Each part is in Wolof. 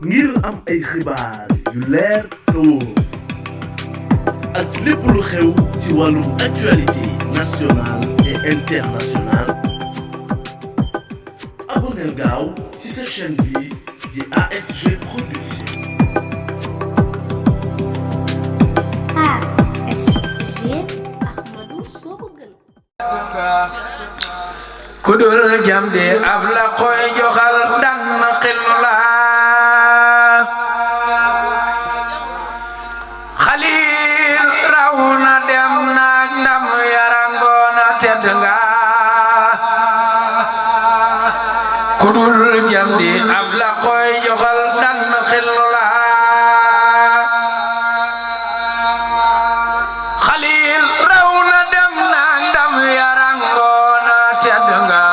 ngir am ay xibaar yu leer te wóor ak lépp lu xew ci wàllum actualité nationale et internationale abonneel gaaw ci sa chaîne bi di ASG Production. ASG Ahmadou Sokogën. kudul jamdi ab la koy joxal dan xillu la xalil raw na dem naag ndam yarangoona tedd nga kudul jamdi ab la koy joxal dan xillu la xalil raw na dem naag ndam yarangoona tedd nga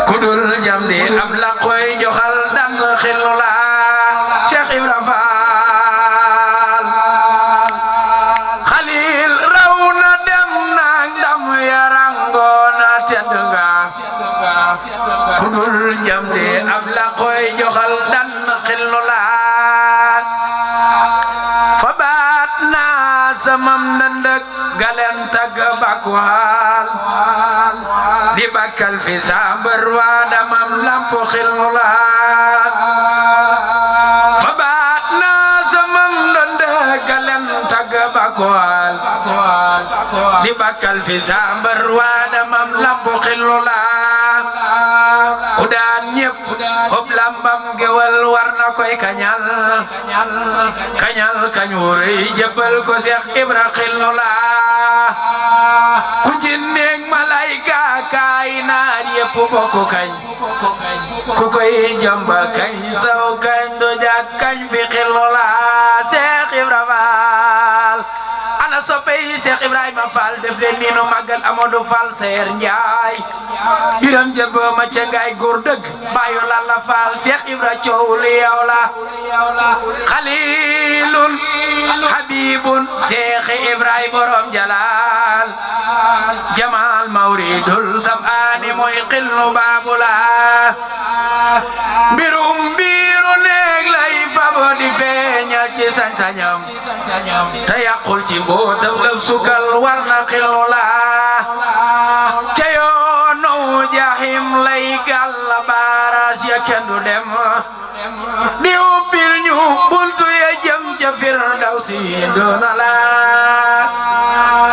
kudul jamdi ab la koy joxal dan xillu la Cheikh Ibra Fall xalil raw na dem naag ndam yarangoona tedd nga kudul jamdi ab la koy joxal dan xillu la fa baat naa samam ndëndëk galen tagg bakwaal di bakkal fi sambar waa damam lampu xillu la fa baat naa samam ndëndëk galen tagg bakwaal di bakkal fi sambar waa damam lampu xillu la ku daan ñépp xob lambam gewal war na koy kañal kañu rëy jëbbal ko Seex Ibra xillu la ku jinneeg malayka kaayinaat yépp bokku kañ ku koy jamba kañ saw kañ do jak kañ fi xillu la Seex Ibra Faal ana soppey Seex Ibrahima Fall def leen nii nu màggal Amadou Fall Seer Njaay biram jëbba ma ca ngaay góor dëgg bàyyu Lalla Fall Seex Ibra coow li yow la xalilun habibun Seex Ibrahima borom jalal jamal mawridul sam'ani mooy xillu baabu la mbirum biiru neeg lay fabo di feeñal ci sañ-sañam te yàqul ci mbootam lëf sukal war na xillu la ca yoonu jahim lay gàlla baaraas ya kenn du dem di ubbil ñu buntu ya jëm ca firdawsi doona la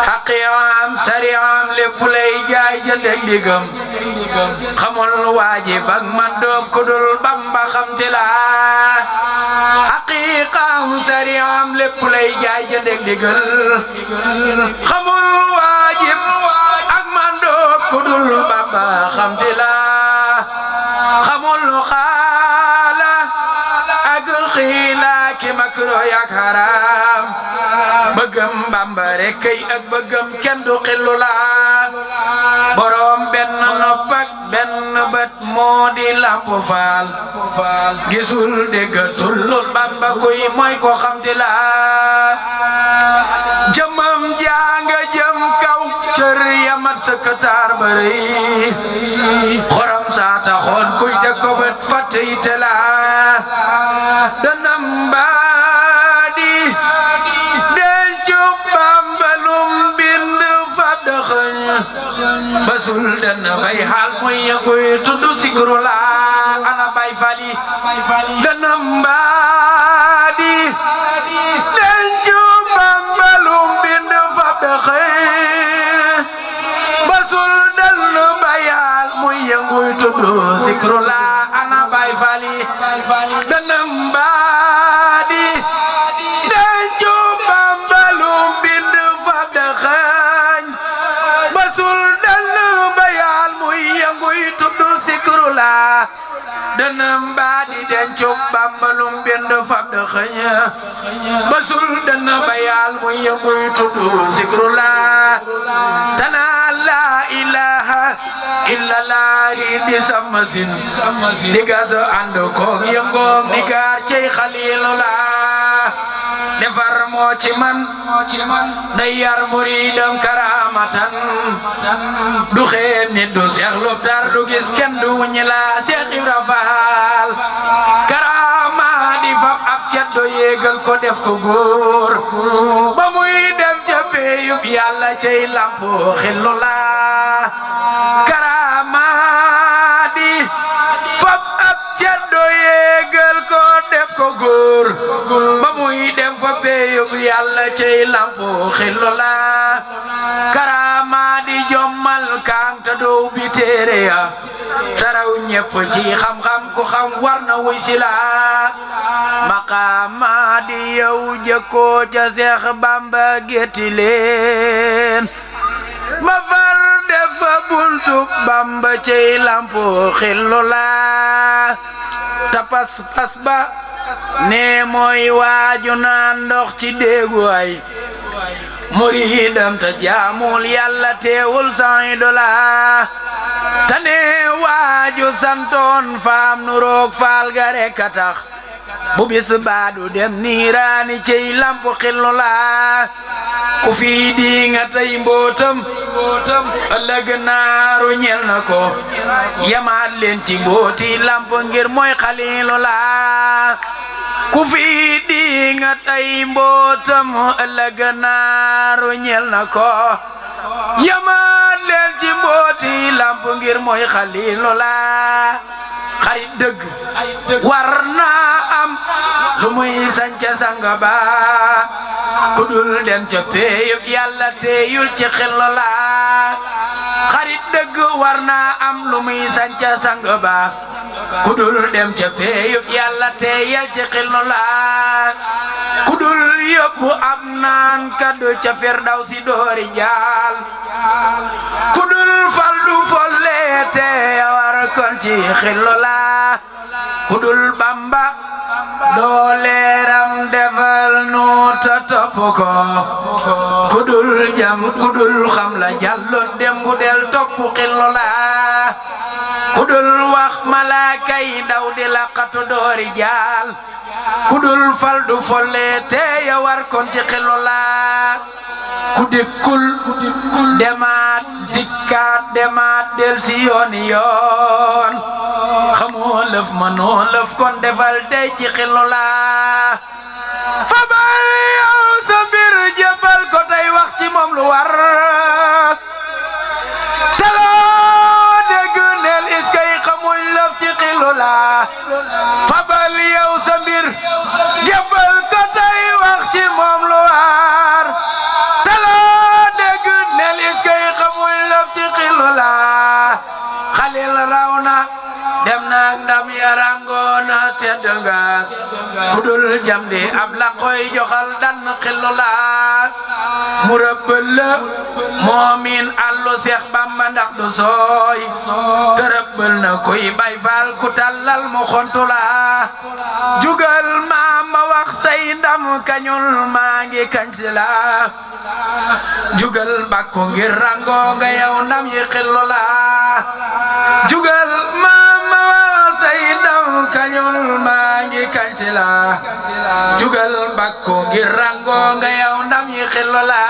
xaqiyam sariyam lépp lay jaay jëndeg digam xamul waajib ak man doob kudul Bamba xamti la xaqiqam sariyam lépp lay jaay jëndeg digal xamul waajib ak man doob kudul Bamba xamti la xamul xaala ak xiila ki makro yak haram bëggam Bamba rek kay ak bëggam kenn du xillu la borom benn nopp ak benn bët moo di Lampu Faal gisul déggatul lul Bamba kuy mooy ko xamti la jëmam janga jëm kaw cër yamat sëkkataar bari xorom saa taxoon kuy te ko bët fàtte ite la danam baadi dencu Bambalum bind fab dëxëñ basul dana bay xaal muy yënguy tudd sikru la ana bay fali danam baadi dencu Bambalum bind fab dëxëñ basul dana bay xaal muy yënguy tudd sikru la ana bay fali danam baadi dencu Bambalum bind fab dëxëñ basul dana bay xaal muy yënguy tudd sikru la danam baadi dencu Bambalum bind fab dëxëñ basul dana bay xaal muy yënguy tudd sikru la tana la ilaha illa la di samasin digas ànd koog yëngoom di gaar cey xalilu la defar moo ci man day yar muridam karamatan du xeeb nit du seexlu tar du gis kenn du wuññi la Seex Ibra Faal ko def ko góor ba muy dem ca péeyub yàlla cay lamp xillu la karaamaadi fab ab ceddo yéegal ko def ko góor ba muy dem fa péeyub yàlla cay lamp xillu la karaamaadi jommal kaam ta doow bi téere ya taraw ñépp ci xam-xam ku xam war na wuy si la maqaama di yow jëkkoo ca Seex Bamba gétti leen ba far def fa buntu Bamba cey lampu xillu la ta pas ba ne mooy waaju naan ndox ci déegu ay muridam ta jaamul yàlla teewul say dola tane waaju santoon faam nu roog faal ga rekk a tax bu bis baadu dem niiraani cey lampu xillu la ku fi di nga tey mbootam ëllëg naaru ñel na ko yamaat leen ci mbooti lampu ngir mooy xalilu la ku fi di nga tey mbootam ëllëg naaru ñel na ko yamaat leen ci mbooti lamp ngir mooy xalilu la xarit dëgg war naa am lu muy sanca sanga ba ku dul dem ca péeyub yàlla teeyul ci xillu la xarit dëgg war naa am lu muy sanca sanga ba ku dul dem ca péeyub yàlla teeyal ci xillu la ku dul yóbbu am naan kaddu ca firdawsi doori jaal ku dul fal du folle te war kon ci xillu la ku dul Bamba doo leeram defal nu ta topp ko ku dul jam ku dul xam la jàlloon dembu del topp xillu la ku dul wax malaaka yi daw di laqatu doori jaal ku dul fal du folle te ya war kon ci xillu la ku dikkul demaat dikkaat demaat del si yooni yoon xamoo lëf mënoo lëf kon defal tey ci xillu la fabal yow sa mbir jébbal ko tey wax ci moom lu war taloo dégg neel iskay xamuñ lëf ci xillu la fabal yow sa mbir jébbal ko tey wax ci moom lu war taloo dégg neel iskay xamuñ lëf ci xillu la xalil raw na dem naag ndam yarangoona tedd nga kudul jam di ab la koy joxal dan xillu la mu rëbbal la moomin allu Seex Bamba ndax du sooy te rëbbal na kuy bay faal ku tallal mu xontu la jugal ma wax say ndam kañul maa ngi kañ si la jugal bakku ngir rango nga yow ndam yi xillu la jugal ma say ndam kañul maa ngi kañ si la jugal bakku ngir rango nga yow ndam yi xillu la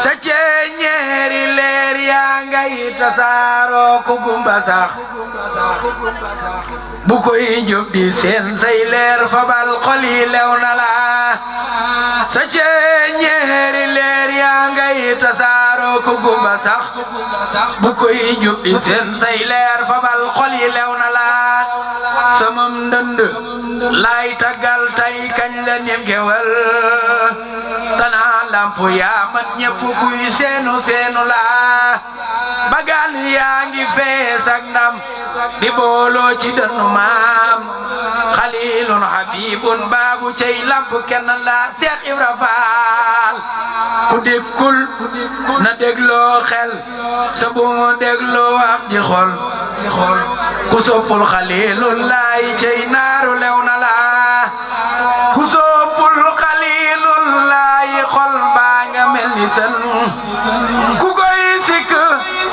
sa ceeñeeri leer yaa ngay tasaaroo ku gumba sax bu koy jub di seen say leer fabal xol yi lew na la sa ceeñeeri leer yaa ngay tasaaroo ku gumba sax bu koy jub di seen say leer fabal xol yi lew na la samam ndënd laay taggal tay kañ la nim gewal tanaa lampu yaa mat ñépp kuy seenu la bagaan yaa ngi fees ak ndam di booloo ci dënnu maam xalilun habibun baagu cey lamp kenn la Seex Ibra Faal ku dikkul na dégloo xel te bu mu dégloo wax ji xol ku soppul xalilullahi cey naaru lew na la ku soppul xalilullahi xol baa nga mel ni sën ku koy sikk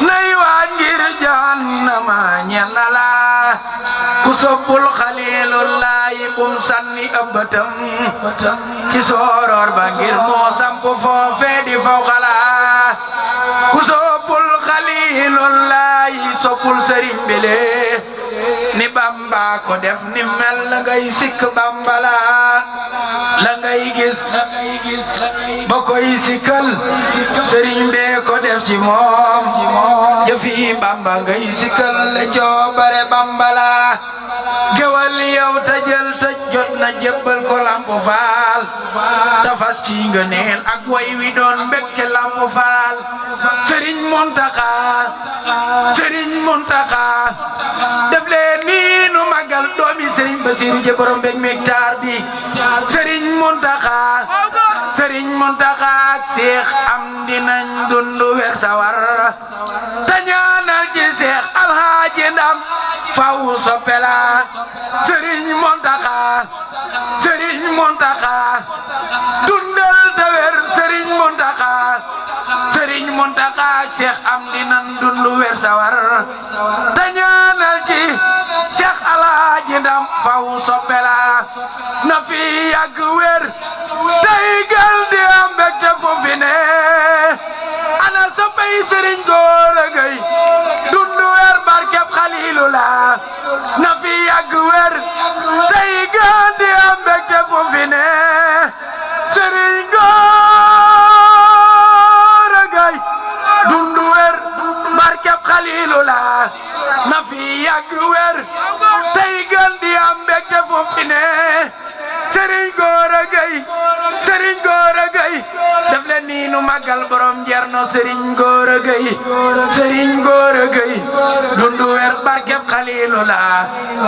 nay waaj ngir jahannama ñel na la ku soppul xalilullahi bum sanni ëbbatam ci sooroor ba ngir moo samp foofee di faw xala ku soppul xalilullahi soppul sëriñ bile ni Bamba ko def ni mel la ngay sikk Bamba la ngay gis ba koy sikkal sëriñ bee ko def ci moom jëfi Bamba ngay sikkal la coobare Bamba la gewal yow tajal taj jot na jébbal ko Lamp Faal tafas ci ngëneel ak way wi doon mbégte Lamp Faal sëriñ Muntaxa def leen nii nu magal doomi sëriñ Basiru je borom mbég meeg taar bi sëriñ Muntaxa ak Seex am dinañ dundu weer sawar te ñaanal ci Seex Alhaaji Ndam faw soppela sëriñ Muntaxa dundal te weer sëriñ Muntaxa ak Seex am dinañ dundu weer sawar te ñaanal ci Seex Alhaaji Ndam faw soppela na fi yàgg wér tey gal di am mbégte foofu ne ana soppay sëriñ Góora Gay dundu weer barkeb Xaliilu la na fi yàgg wér tey gal di am mbégte foofu ne sëriñ Góora Gay dundu weer barkeb Xaliilu la na fi yàgg wér tey gal di am mbégte foofu ne Serigne Góora Gay def leen nii nu magal borom Njerno Serigne Góora Gay dundu weer barkeb Xaliilu la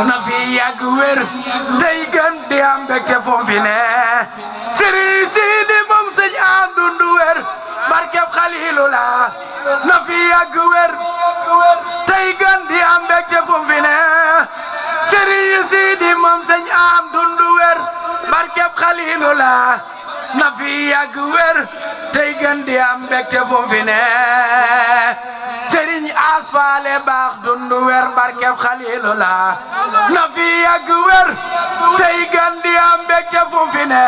na fi yàgg wér tey gën di am mbégte foofu ne Serigne Sidi moom sëñ am dundu weer barkeb Xaliilu la na fi yàgg wér tey gën di am mbégte foofu ne Serigne Sidi moom sëñ am dundu weer barkeb Xaliilu la na fi yàgg wér tey gën di am mbégte foofu ne Serigne Asfaale baax dundu weer barkeb Xaliilu la na fi yàgg wér tey gën di am mbégte foofu ne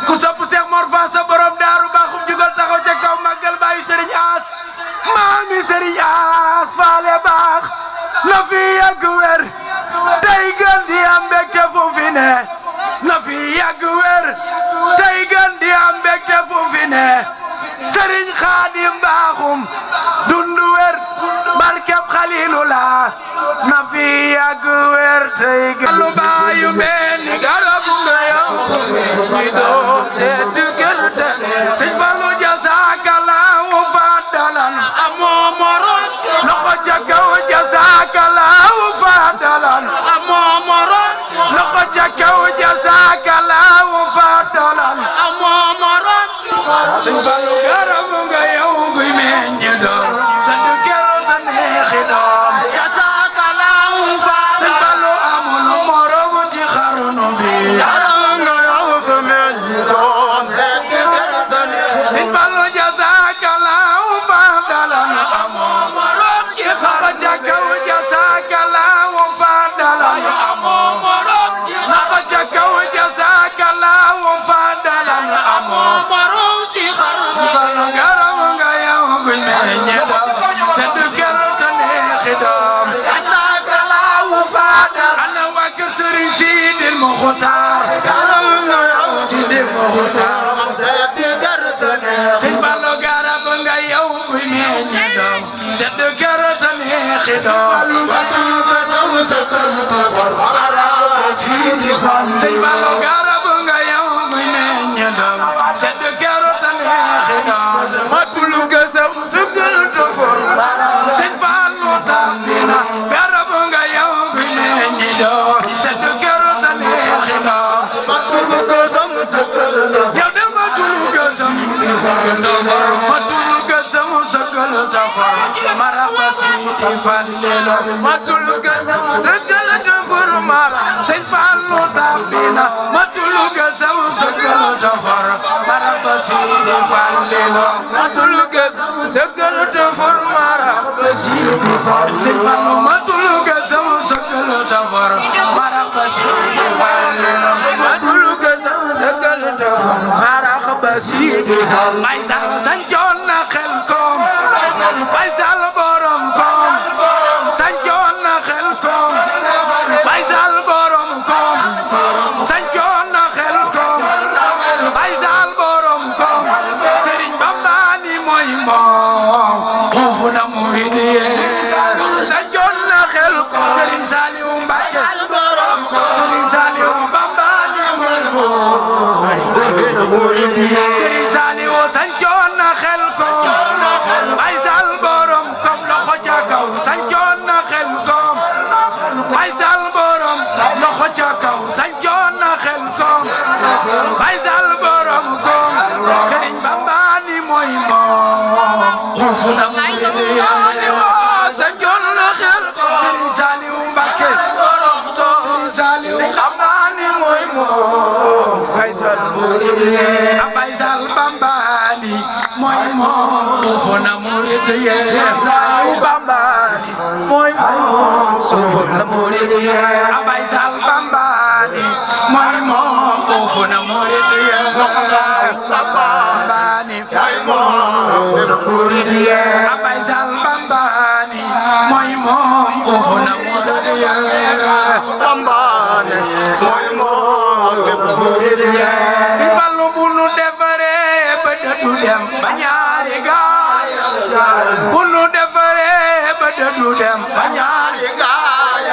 ku sopp Seex Mor Faal sa borom daaru baaxum jugal taxaw ca kaw màggal baayu Serigne As maami Serigne Asfaale baax na fi yàgg wér tey gën di am mbégte foofu ne na fi yàgg wér tey gën di am mbégte foofu ne Serigne Xaadim baaxum dundu wér barkeb Xaliilu la na fi yàgg wér tey gën lu baayu mel ni garabu nga yow ñi doom te diggante Sëñ Fallu jazakallahu fadalan amoo morom loxo ca kaw jazakallahu fadalan amoo morom loxo ca kaw jazakallahu fadalan amoo morom Sëñ Fallu garabu nga yow guy meññ doom sa dëkkër ta neexi doom jazakallahu fadalan Sëñ Fallu amul morom ci xarnu bi garabu nga yow sa meññ doom Sëñ Fallu jazakallahu fadalan amoo morom ci xarnu ca kaw jazakallahu fadalan amoo morom ci xarnu ca kaw jazakallahu fadalan amoo morom ci xarnu garabu nga yow guy meññ doom sa dëkkër ta neexi doom jazakallahu fadalan ana waa kër Sëriñ Sidil Muxtaar garabu nga yow Sidil Muxtaar Sëñ Fallu garabu nga yow guy meññ doom sa dëkkër ta neexi doom Sëñ Fallu garabu nga yow guy meññ doom sa dëkkër ta neexi doom matul gësam sukkur tofor Sëñ Fallu tambina garabu nga yow guy meññ doom sa dëkkër ta neexi doom matul gësam sukkur yow de matul gësam matul gësam sukkur tofor maraba Sidi Fallilo matul gësam sukkur tofor mara Sëñ Fallu tambina matul gësam sukkur tofor maraba Sidi Fallilo matul gësam sukkur tofor maraba Sidi Fallilo matul gësam sukkur tofor maraba Sidi Fallilo matul gësam sukkur tofor maraba Sidi Fallilo may sax sanjoon na xel koom may sal borom koom sanjoon na xel koom Serigne Saliou sancoon na xel ko Baye Sall borom kom loxo ca kaw sancoon na xel ko Baye Sall borom loxo ca kaw sancoon na xel ko Baye Sall borom ko Serigne Bamba ni mooy moom fu na sancoon na xel ko Serigne Saliou Mbacké borom to Serigne Saliou xam naa ni mooy moom Baye Sall Bamba ni mooy moom fu na murid ye Saliou Bamba ni mooy moom fu na murid ye Baye Sall Bamba ni mooy moom fu na murid ye Bamba ni mooy moom fu na murid ye Baye Sall Bamba ni mooy moom fu na murid ye Bamba ni mooy moom fu na murid ye si Fallu bu nu defaree ba dëddu dem ba ñaari gaay bu nu defaree ba dëddu dem ba ñaari gaay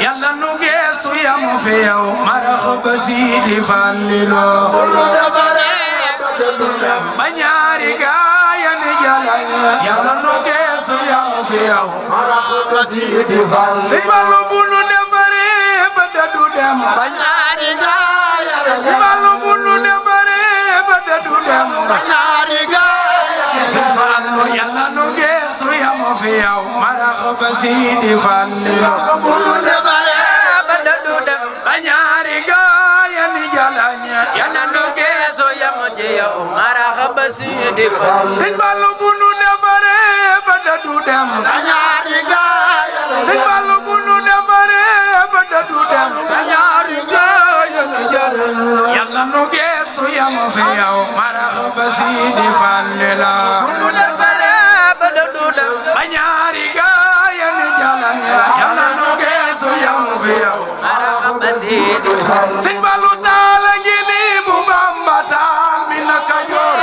Yàlla nu geesu yamu fi yow marax ba Sidi Fallilu bu nu defaree ba dëddu dem ba ñaari gaay ni jalay Yàlla nu geesu yamu fi yow marax ba Sidi Fallilu si Fallu bu nu defaree ba dëddu dem ba ñaari gaay si Fallu bu nu defaree ba dëddu dem ba ñaari gaay si Fallu Yàlla nu geesu yamu fi yow marax ba Sidi Fallilu bu nu defaree ba dëddu dem ba ñaari gaay ni jalañ Yàlla nu geesu yamu ci yow marax ba Sidi Fallilu si Fallu bu nu defaree ba dëddu dem ba ñaari gaay si Fallu bu nu defaree ba dëddu dem ba ñaari gaay ni jalañ Yàlla nu geesu yamu fi yow marax ba Sidi Fallilu bu nu defaree ba dëddu dem ba ñaari gaay ni jalañ Yàlla nu geesu yamu fi yow marax ba Sidi Fallilu Sëñ Fallu taala ngi ni bu Bamba taal mi na Kajoor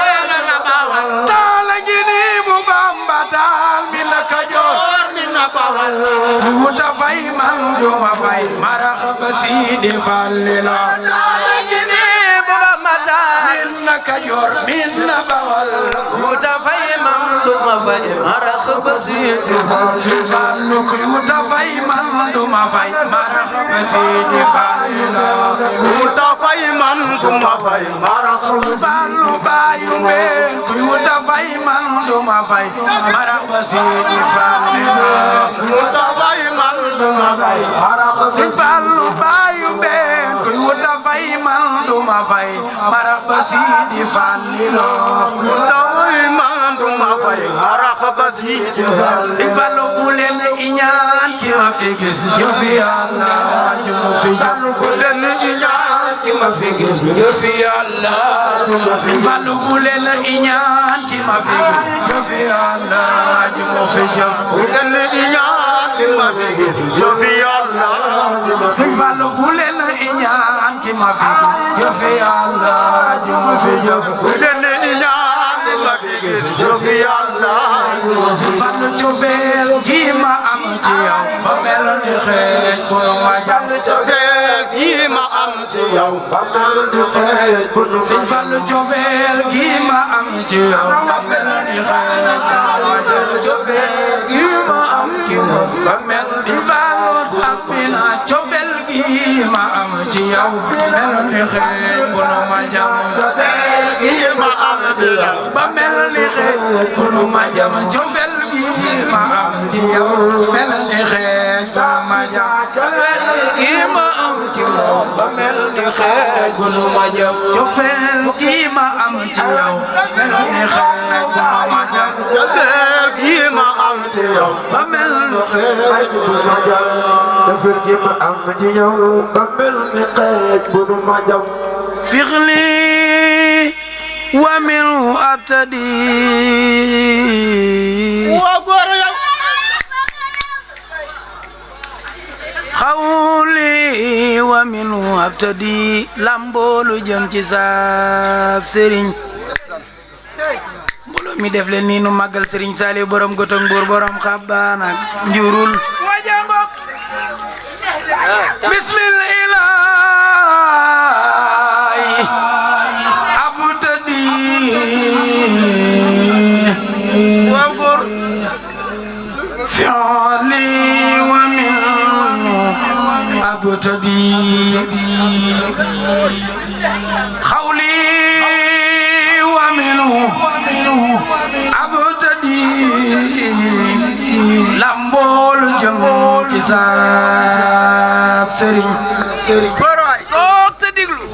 taala ngi ni bu Bamba taal mi na Kajoor mi na Bawal wuta fay man duma fay marax ba Sidi Fallilu taala ngi ni bu Bamba taal mi na Kajoor mi na Bawal wuta fay man duma fay marax ba Sidi Fallilu wuta fay man duma fay marax ba Sidi Fallilu wuta fay man duma fay marax Fallu bayu mbeen kuy wuta fay man duma fay marax ba Sidi Fallilu wuta fay man duma fay marax Fallu bayu mbeen kuy wuta fay man duma fay marax ba Sidi Fallilu wuta fay man duma fay marax ba Sidi Fallilu Sëñ Fallu bu leen iñaan ki ma fi gis jëfi Yàlla ju ma fi bu leen iñaan ki ma fi gis jëfi Yàlla Sëñ Fallu bu leen iñaan ki ma fi gis jëfi Yàlla ju ma fi bu leen iñaan ki ma fi gis jëfi Yàlla Sëñ Fallu bu leen iñaan ki ma fi gis jëfi Yàlla ju ma fi bu leen iñaan ki ma fi gis jëfi Yàlla Sëñ Fallu cofeel gi ma am ci yow ba mel ni xeej bu nu ma jàmm cofeel gi ma am ci yow ba mel ni xeej bu nu ma Sëñ Fallu cofeel gi ma am ci yow ba mel ni xeej bu nu ma jàmm cofeel gi ma am ci yow ba mel Sëñ Fallu tabbina cofeel gi ma am ci yow ba mel ni xeej bu nu ma jàmm cofeel gi ma am ci yow ba mel ni xeej bu nu ma jàmm cofeel gi ma am ci yow mel ni xeej bu nu ma jàmm cofeel gi ma am ci yow ba mel ni xeej bu nu ma jàmm cofeel gi ma am ci yow mel ni xeej bu nu ma jàmm cofeel gi ma am ci yow ba mel ni xeej bu nu ma jàmm cofeel gi ma am ci yow ba mel ni xeej bu nu ma jàmm fiqli wa minhu abtadi xawli wa minhu abtadi lamboolu jëm ci saab sëriñ mbooloo mi def leen nii nu màggal sëriñ Saliou borom Gotok Mbour borom xabbaan ak njurul wajangok bismillah أبتدي خولي ومنه أبتدي لامبول جم كساب سري بروي توك تديغلو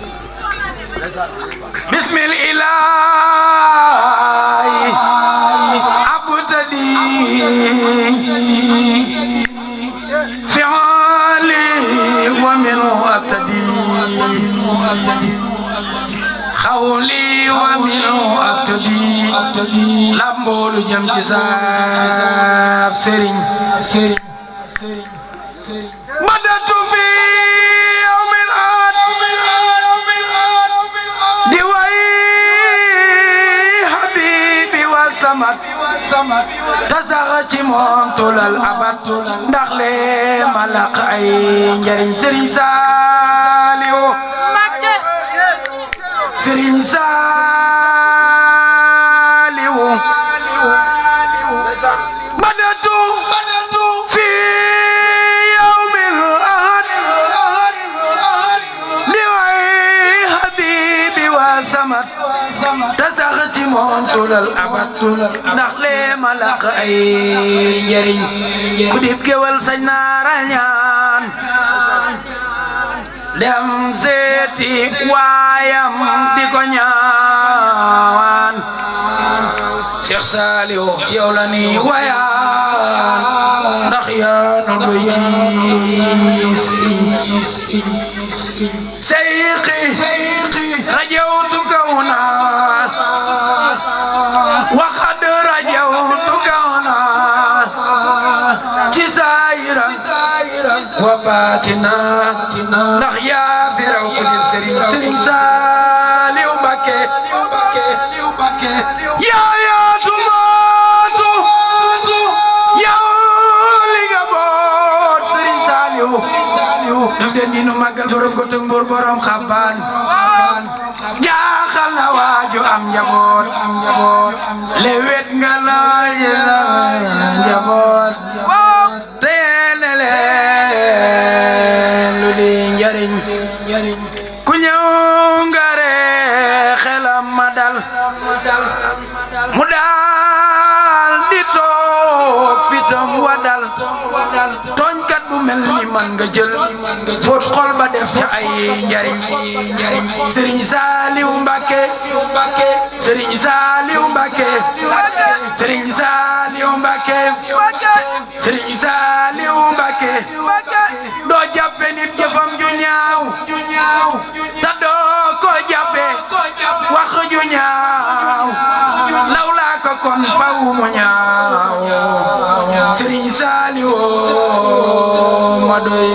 بسم الإله أبتدي فعلي ومنه أبتدي خولي ومنه أبتدي لامبول جم كساب سري بدأت في يوم الآن دواي حبيبي وسمت تساغتي موم طول الأبد دخلي ملق أي njariñ Serigne Saliou Serigne Saliou بدأت في يوم الأحد دواي حبيبي وسمت تساغتي موم طول الأبد دخلي ملق أي njariñ ku dib gewal sañ na rañaan dem seeti waayam di ko ñaawaan Cheikh Saliou yow la ni wayaan ndax yaa nu doy seyqi rajawtu kawna waxad rajawtu kawna ci saayira wa baatina ndax yaa fi raw ku dib Serigne Saliou Mbacké yaa yaatu maatu yow li nga boot Serigne Saliou def den dinu màggal borom ko tëng mbur borom xabbaan jaaxal na waaju am njaboot lewet nga lool ji la njaboot teene leen lu di njariñ ku ñëw ngare xelam ma dal mu daal di toog fitam wa dal tooñkat bu mel ni man nga jël fóot xol ba def ca ay njariñ Serigne Saliou Mbacké Serigne Saliou Mbacké Serigne Saliou Mbacké Serigne Saliou Mbacké doo jàppe nit jëfam ju ñaaw ta doo ko jàppe wax ju ñaaw lawlaa ko kon faw mu ñaaw Serigne Saliou ma doy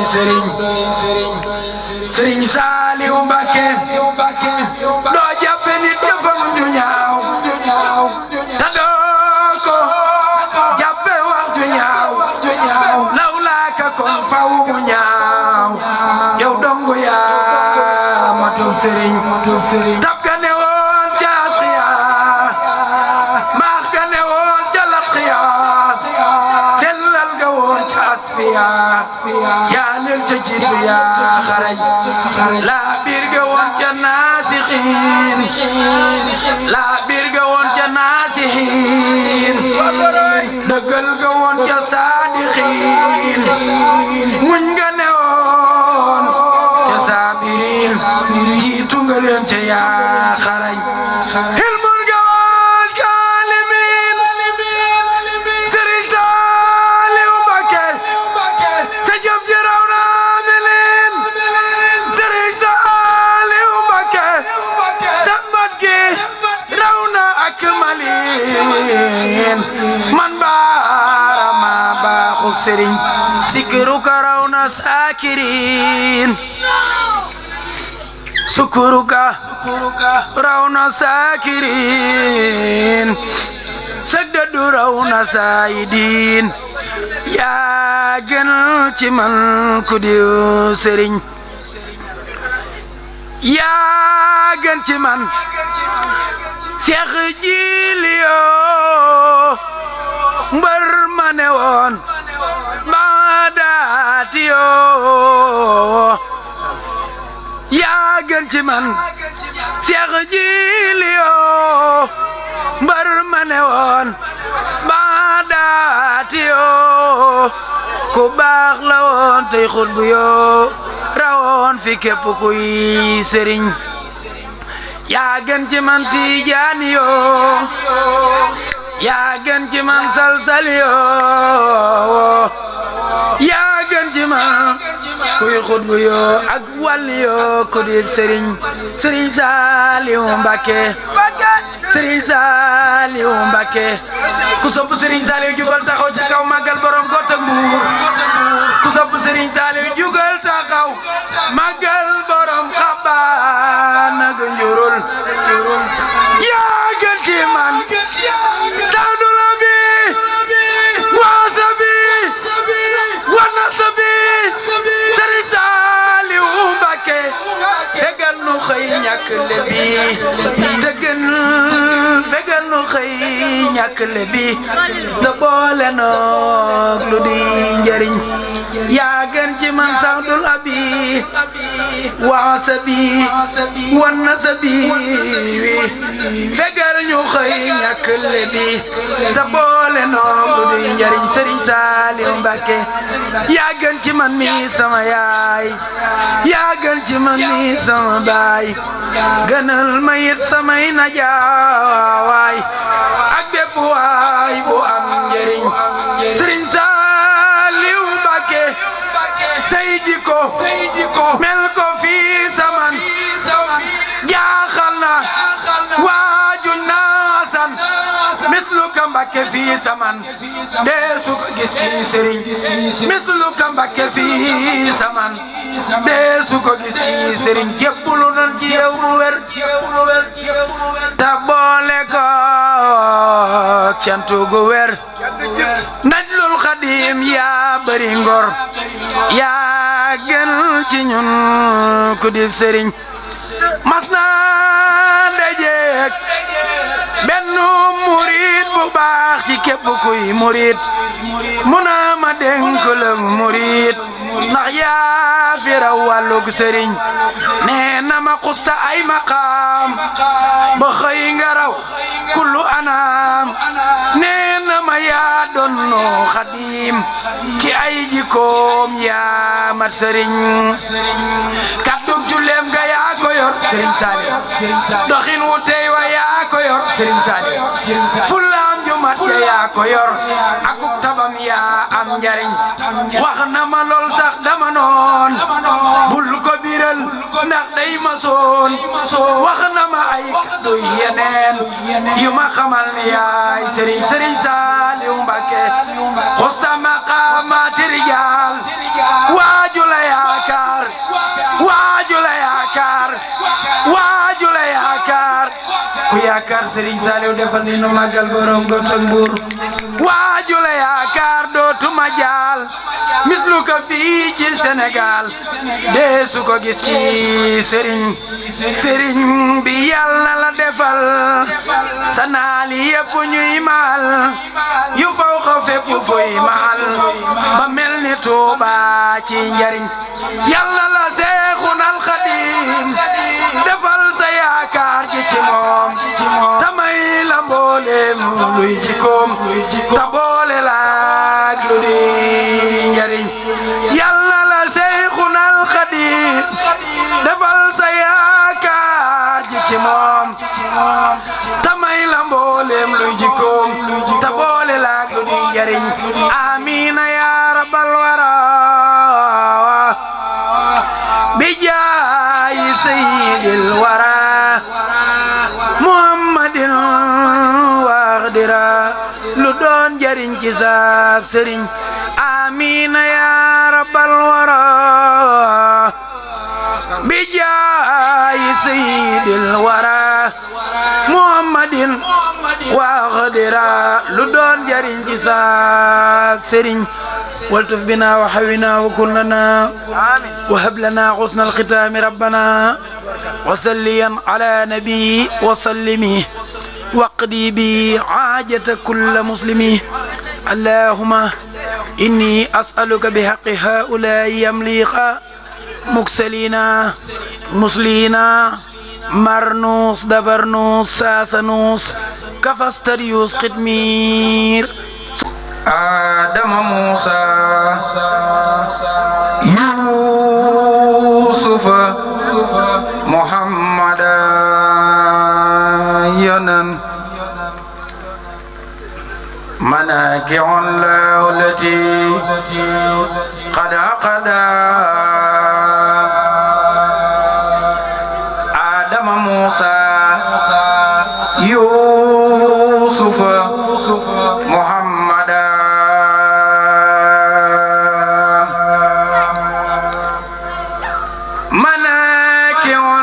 Serigne Saliou Mbacké doo jàppe nit jëfam ju ñaaw ta doo ko jàppe wax ju ñaaw lawlaa ko kon faw mu ñaaw yow dongu yaa ma tub Serigne tab ga ne woon ca asxiya maax ga ne woon ca latxiya sellal ga woon ca asfiya yaa leen ca jiitu yaa xarañ laa biir ga woon ca naasixiin laa biir ga woon ca naasixiin dëggal ga woon ca saadixiin muñ ga ne woon ca saabiriin jiitu nga leen ca yaa xarañ hilmul ga woon ca alimiin Serigne Saliou Mbacké sa jëf ji raw na melin Serigne Saliou Mbacké sa mat gi raw na ak malin man baarama baaxub Serigne sikiru ka raw na sakirin sukuruka raw na sakirin sagdadu raw na saayidin yaa gën ci man ku di Serigne yaa gën ci man Seex Jiliyo mbër ma ne woon baadaati yoo gën ci man Seex Jiili yoo mbar ma ne woon baadaati yoo ku baax la woon tey xutbu yoo rawoon fi képp kuy sëriñ yaa gën ci man Tijaani yoo yaa gën ci man salsal yoo yaa gën ci man kuy xutbu yoo ak wàlli yoo ku di sëriñ Saaliw Mbàkke Sëriñ Saaliw Mbàkke ku sopp Sëriñ Saaliw jugal taxaw ci kaw màggal borom Gott ak Mbuur ku sopp Sëriñ Saaliw jugal taxaw màggal borom Xabaan ak Njurul yaa gën ci man Sawdu Labi waasa bi wana sabi Sëriñ Saaliw Mbàkke tegal nu xëy ñàkk lebi tegal nu xëy ñàkk lebi te boole noog lu di njariñ yaa gën ci man Sawdu Labi waasa bi wana sabi tegal ñu xëy ñàkk lebi te boole noog lu di njariñ Sëriñ Saaliw Mbàkke yaa gën ci man mi sama yaay yaa gën ci man mi sama baay gënal ma it samay najaawaay ak bépp waay bu am njëriñ Sëriñ Saaliw Mbàkke say jikko mel ko fii saman jaaxal na waajuñ naasan mislu ka Mbàkke fii saman deesu ko gis ci sëriñ mislu ka Mbàkke fii saman deesu ko gis ci sëriñ jébbulu nan ci yow mu wér ta boole ko cantu gu wér Najlul Xadim yaa bari ngor yaa gën ci ñun ku dib sëriñ mas naa dajeek benn murid bu baax ci képp kuy murid mu naa ma dénk la murid ndax yaa fi raw wàllug sëriñ nee na ma xusta ay maqaam ba xëy nga raw kullu anaam nee na ma yaa donno Xadim ci ay jikkoom yaa mat sëriñ kaddug julleem nga yaa ko yor Sëriñ Saaliw doxin wu tey wa yaa ko yor Sëriñ Saaliw fullaam ju mat ja yaa ko yor akuk tabam yaa am njariñ wax na ma lool sax dama noon bul ko biral ndax day ma soon wax na ma ay kaddu yeneen yu ma xamal ni yaay Sëriñ Saaliw Mbàkke xusta maqaamaati rijaal waaju la yaakaar waaju la yaakaar waaju la yaakaar ku yaakaar Sëriñ Saaliw defal ni nu màggal borom Gott ak Mbuur waaju la yaakaar dootuma jaal mislu ko fii ci Sénégal deesu ko gis ci sëriñ bi Yàlla la defal sa naali yëpp ñuy maal yu faw ko fépp fuy maal ba mel ni Tuuba ci njariñ Yàlla la Seexunal Xadim defal sa yaakaar ji ci moom tamay la mbooleem luy jikkoom ta boole laag lu di njariñ Yàlla la Seexunal Xadim defal sa yaakaar ji ci moom tamay la mbooleem luy jikkoom ta boole laag lu di njariñ amiina ya rabbal wara bi jaayi sayyidil wara muhammadin waxdira lu doon njariñ ci saab sëriñ amiina ya rabbal wara bi jaayi sayyidil wara muhammadin waxdira lu doon njariñ ci saab sëriñ والتف بنا وحونا وكلنا وهب لنا حسن الختام ربنا وسليا على نبي وسلمي واقضي بي حاجة كل مسلم اللهم إني أسألك بحق هؤلاء يمليقا مكسلينا مسلينا مرنوس دبرنوس ساسنوس كفستريوس قدمير آدم موسى يوسف محمد ينن مناكع الله التي قد عقدا آدم موسى يوسف محمد مناكع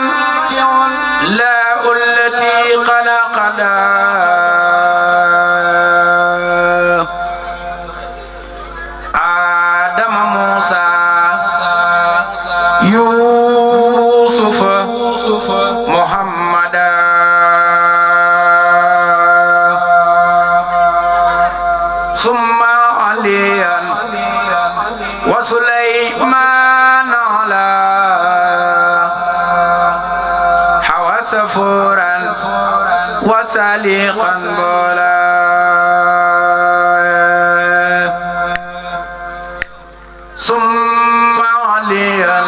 الله التي قد عقدا يوسف محمد ثم عليا وسليمان على حوى سفورا وسليقا بولا ثم عليا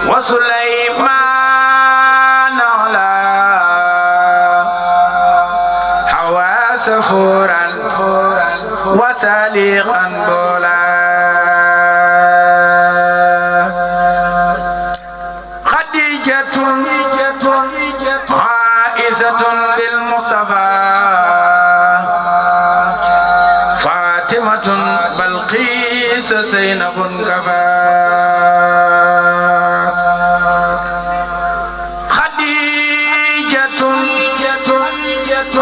وسليمان على حوى سفورا وسليقا بولا خديجة عائشة بالمصطفى فاطمة بلقيس زينب كفا خديجة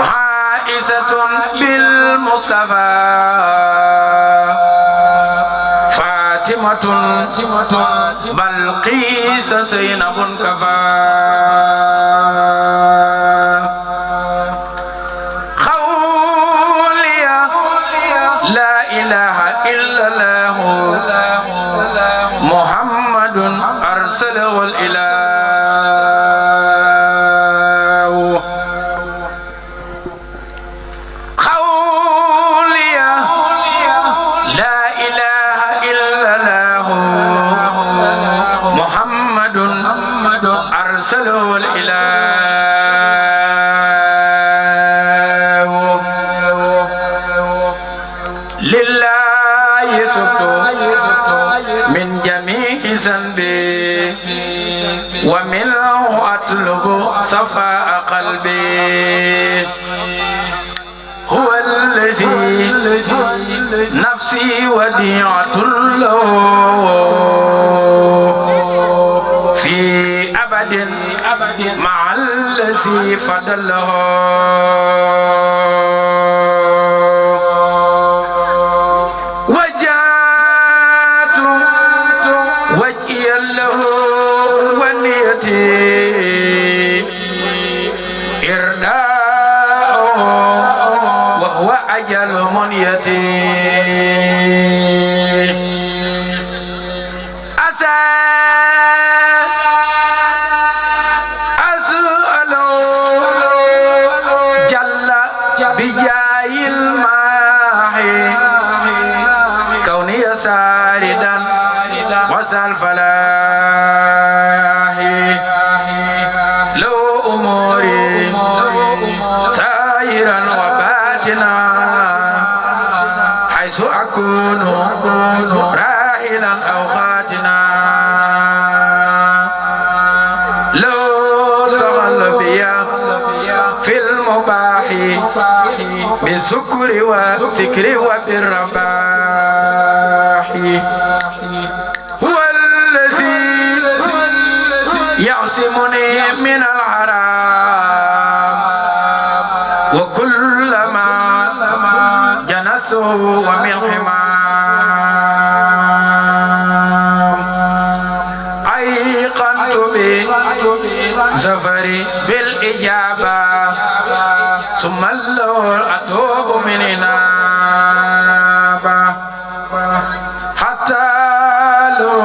عائشة بالمصطفى فاطمة بلقيس زينب كفا محمد أرسله الإله قولي لا إله إلا الله محمد أرسله الإله لله تبت من جميع ذنبي ومنه أطلب صفاء قلبي هو الذي نفسي وديعة له في أبد مع الذي فضله أجل منيتي أسأل جل بجاي الماحي كوني ساردا وسال فلاحي لو أموري سائرا وباتنا حيث أكون راحلا أو خاتنا لو تغل بيا في المباح بالسكر والسكر وبالرباح هو الذي يعصمني من الحرام وكل ما جنسه ومن حمام أيقنت بزفري بالإجابة ثم لو أتوب من إنابة حتى لو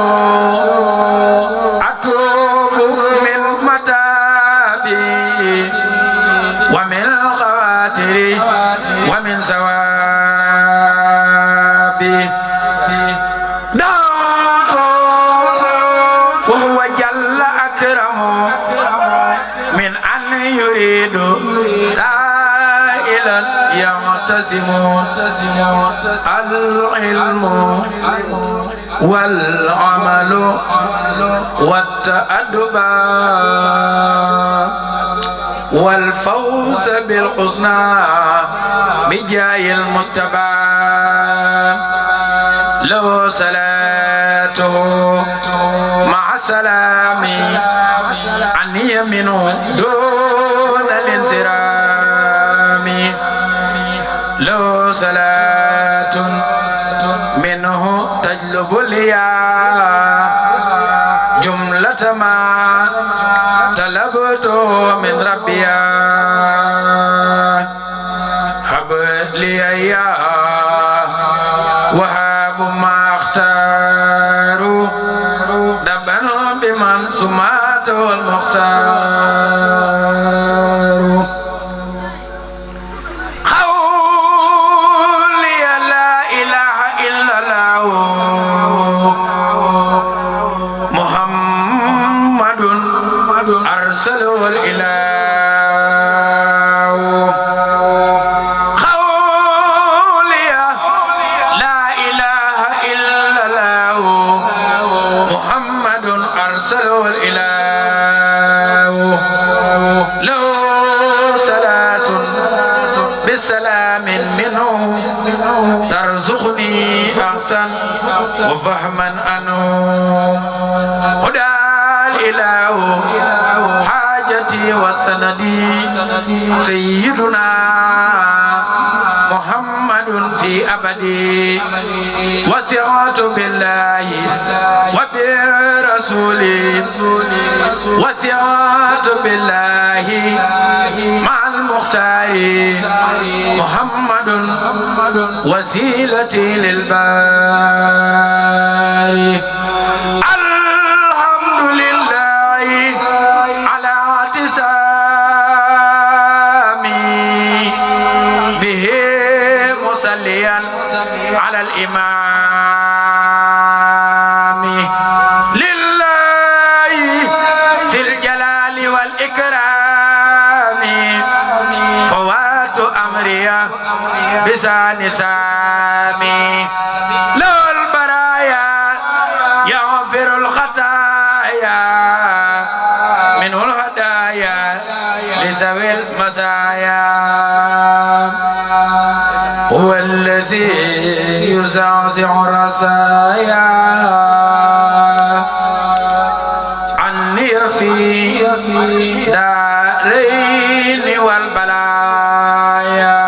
يعتصم العلم والعمل والتأدب والفوز بالحسنى بجاه المتبع له صلاته مع سلام عن يمينه دون الانصرام له صلاة منه تجلب اليا جملة ما طلبته من ربي هب لي يا وهاب ما اختاروا دبا بمن سماته المختار قولي لا إله إلا الله محمد أرسله الإله أرسله الإله له صلاة بسلام منه ترزقني أحسن وفهما أنه هدى الإله حاجتي وسندي سيدنا محمد في أبدي وسعت بالله وبرسوله وسعت بالله مع المختار محمد وسيلتي للباري الحمد لله على اعتصامي به مصليا على الإمام لله ذي الجلال والإكرام فوات أمري بسان سامي له البرايا يغفر الخطايا منه الهدايا لذوي المزايا هو الذي يزعزع الرسايا عني في دارين والبلايا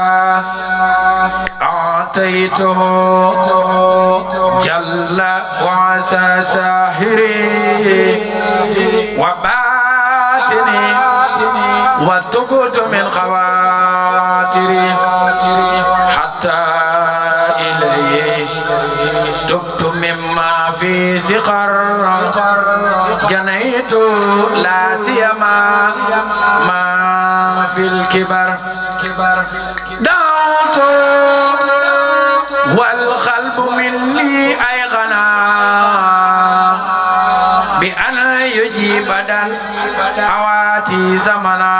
أعطيته جل وعسى ساحري وباتني وتبت من خواتري حتى إليه تبت مما في سقر جنيت لا سيما ما في الكبر دعوت والقلب مني أيقنا بأن يجيب دعواتي زمنا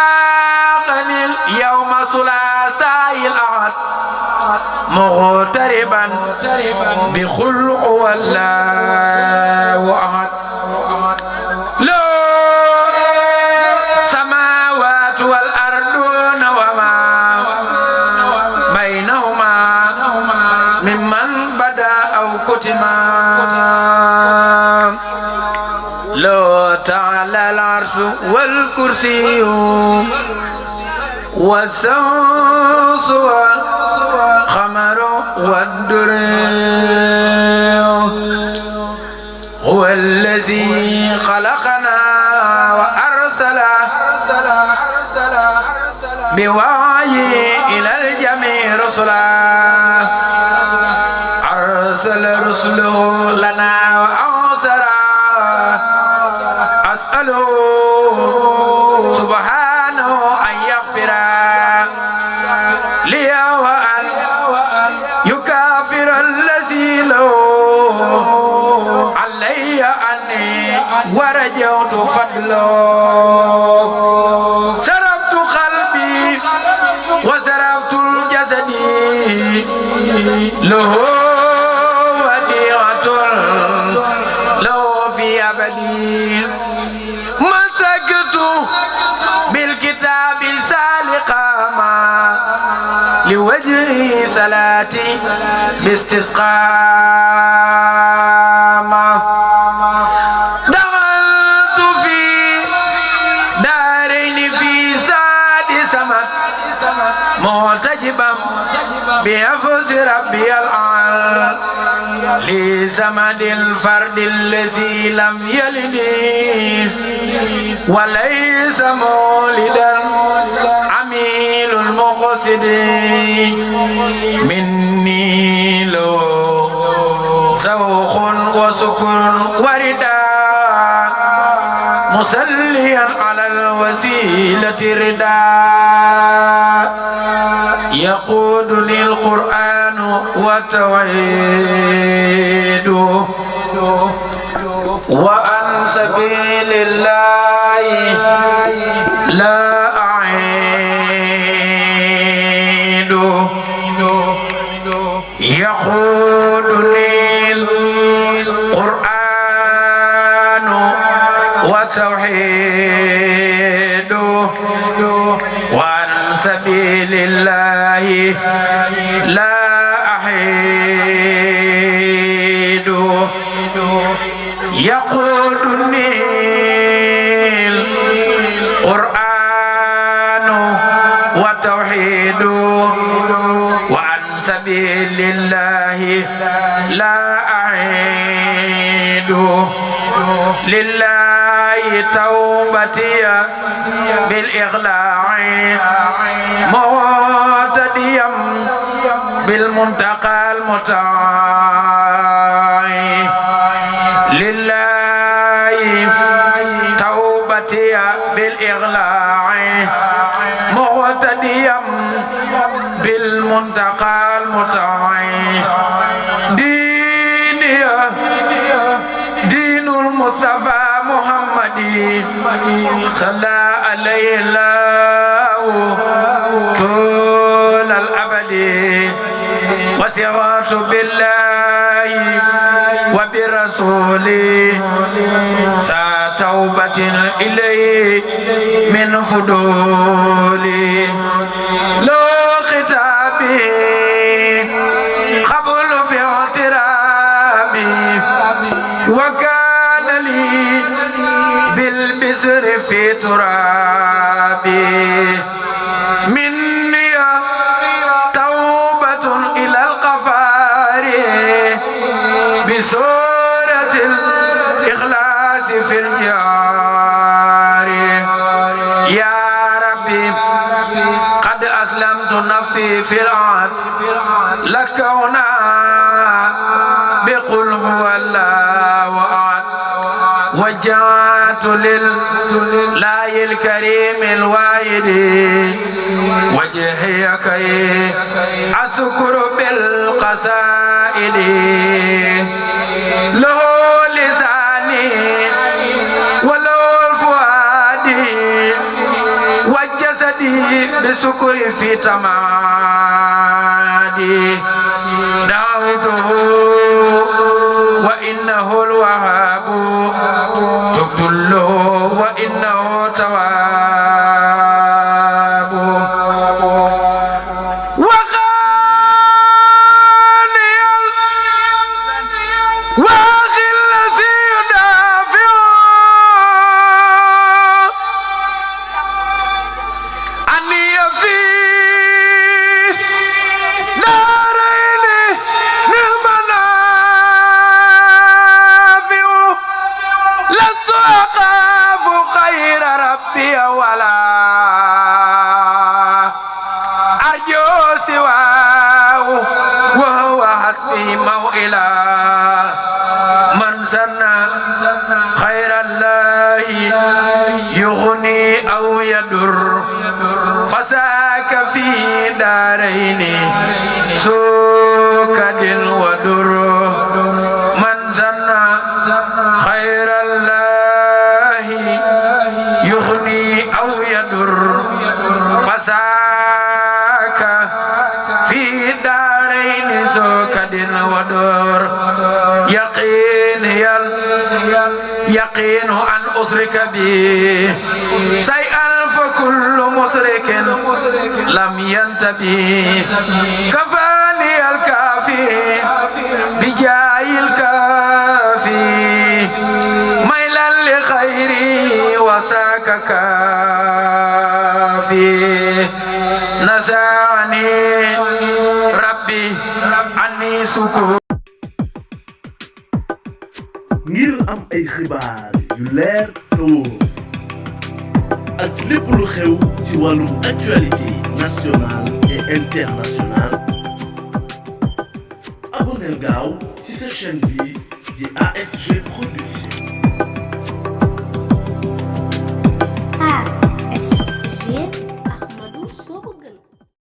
أساقني اليوم ثلاثاء الأحد مغتربا بخلق والله أحد له سماوات والأرضون وما بينهما ممن بدا أو كتما له تعالى العرش والكرسي والشمس والقمر والدري هو الذي خلقنا وأرسل بوعي إلى الجميع رسلا أرسل رسله لنا وأوسرا أسأله سبحانه أن يغفر لي وأن يكافر الذي له علي أني ورجوت فضله شرفت خلق له وديعة له في أبدي مسكت بالكتاب سالقا ما لوجه صلاتي باستسقاء دخلت في دارين في ساد سمت معتجبا بنفس ربي الأعلى لسمد الفرد الذي لم يلد وليس مولدا عميل المقصد مني له سوخ وسكر ورداء مسليا على الوسيلة رداء يقودني القرآن والتوحيد وعن سبيل الله لا أعيد يقودني القرآن والتوحيد وعن سبيل الله لا أحيد يقودني القرآن والتوحيد وعن سبيل الله لا أعيد لله توبتي بالإغلاع معتديا بالمنتقى المطاع لله توبتي بالإغلاع معتديا بالمنتقى المطاع ديني دين المصطفى محمد صلى عليه الله طول الأبد وسعت بالله وبرسوله سا توبة إليه من فضولي لو خطابي قبل في اعترابي وكان لي بالبسر في ترابي مني توبة إلى الغفار بسورة الإخلاص في الجار يا ربي قد أسلمت نفسي في الأرض لك هنا بقل هو الله أحد وجعت لله الكريم الواحد وجهي كي أشكر بالقصائد له لساني ولو فؤادي وجسدي بشكر في تمادي دعوته وإنه الوهاب تقتله وإنه تواب وغالي واخي الذي يدافع عني في دارين نعم نافع لست أخاف خير ربي ولا أرجو سواه وهو حسبي موئلا من سنى خير الله يغني أو يضر فساك في دارين سوكد ودر من سنى خير الله يغني أو يضر فساك في دارين ودور يقين يقين أن أشرك به شيئا فكل مشرك لم ينتبه كفاني الكافي بجاي الكافي ميلا لخيري وساك كافي نزعني ربي عني سكون ngir am ay xibaar yu leer te wóor ak lépp lu xew ci wàllum actualité nationale et internationale abonneel gaaw ci sa chaîne bi di ASG Production.